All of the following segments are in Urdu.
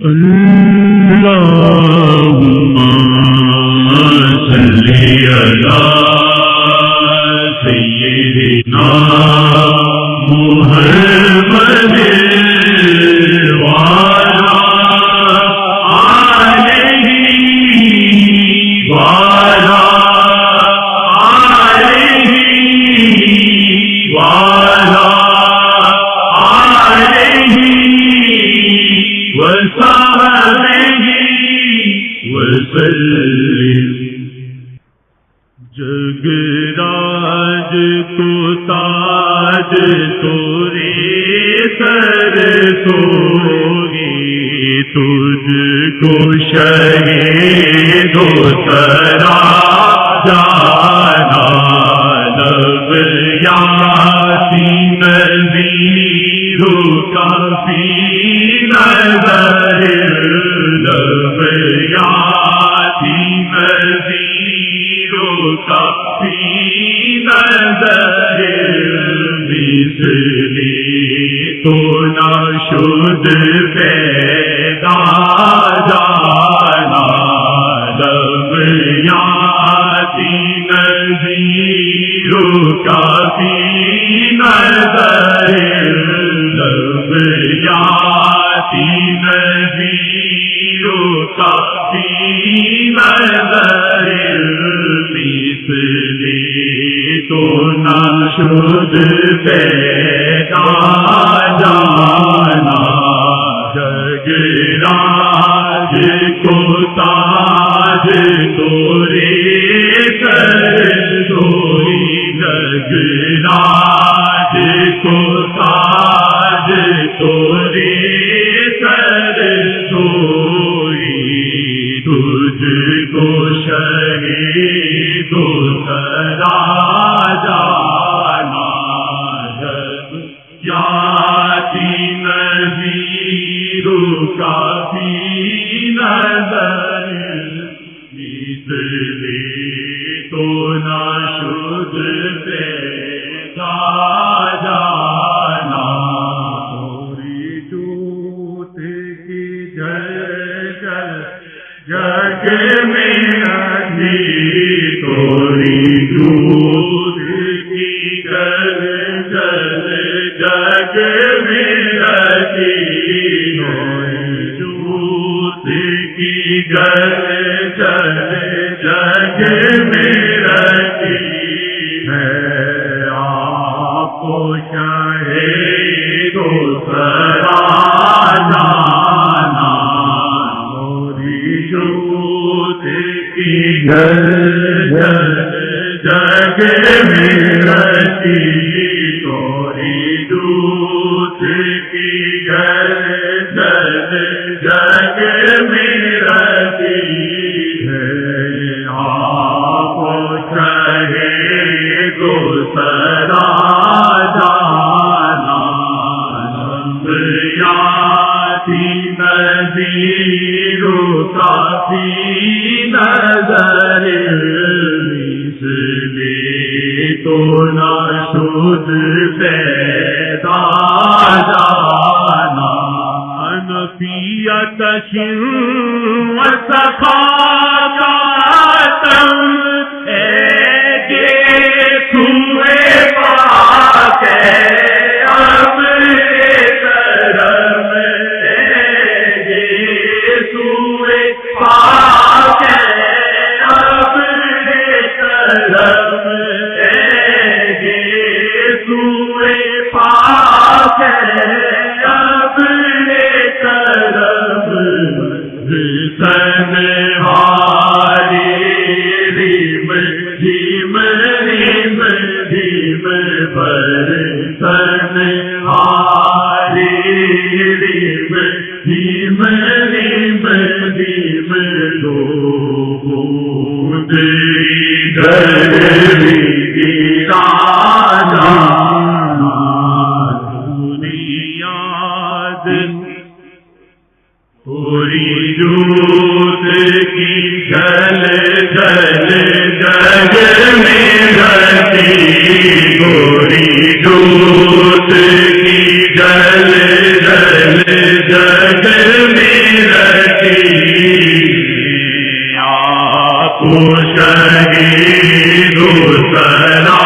اللهم صل على سيدنا محمد وعلى آله وعلى آله وعلى آله وصحبه وسلم. جگراج کو تاج توری سر سوگی، تجھ کو شہید و سرا جانا. لب یاسین نذیر کافی نظر، لب یاسین نذیر کافی نظر. مثلی تو نہ شد پیدا جانا. لب یاسین نذیر کافی نظر، لب یاسین نذیر کافی نظر. مثلی تو نہ شد پیدا جانا. جگراج کو تاج توری سر سوئی، جگراج کو تاج توری سر سوئی. تجھ کو شہید و سرا جانا. جب یاسین نذیر کافی نظر. مثلی تو نہ شد پیدا جانا. توری جوت کی جل جگ میں رہی، توری جوت کی جل جگ میں رہی. توری جوت کی جل جگ میں رہی ہے. آپ کو شہید و سرا جانا. توری جوت کی جل جگ میں رہی، توری جوت کی جل جگ میں رہی ہے. آپ شہید و سرا جانا. لب یاسین نذیر کافی نظر. مثلی تو نہ شد پیدا جانا. حنفیت و سخاوتم گے سوئے پاک ابر کرم گے سوئے پاک ابر کرم گے سوئے پاک ابر کرم. سنواری ریم جھیم ریم جھیم پر. سنواری ریم جھیم ریم جھیم دو بوند گرمی گرا جانا. دنیا پوری جوت کی جل جل جگ میں رہتی. پوری جوت کی جل جل جگ میں شہید سرا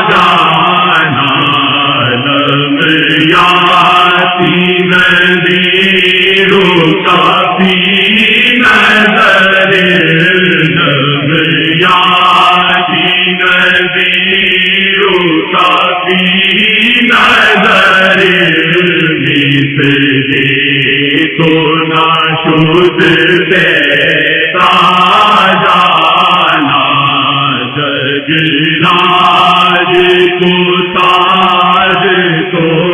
جانا لم یاتی نذیر کافی نظر لم یاتی نذیر کافی نظر مثل تو نہ شد دیتا جانا جگ راج کو تاج کو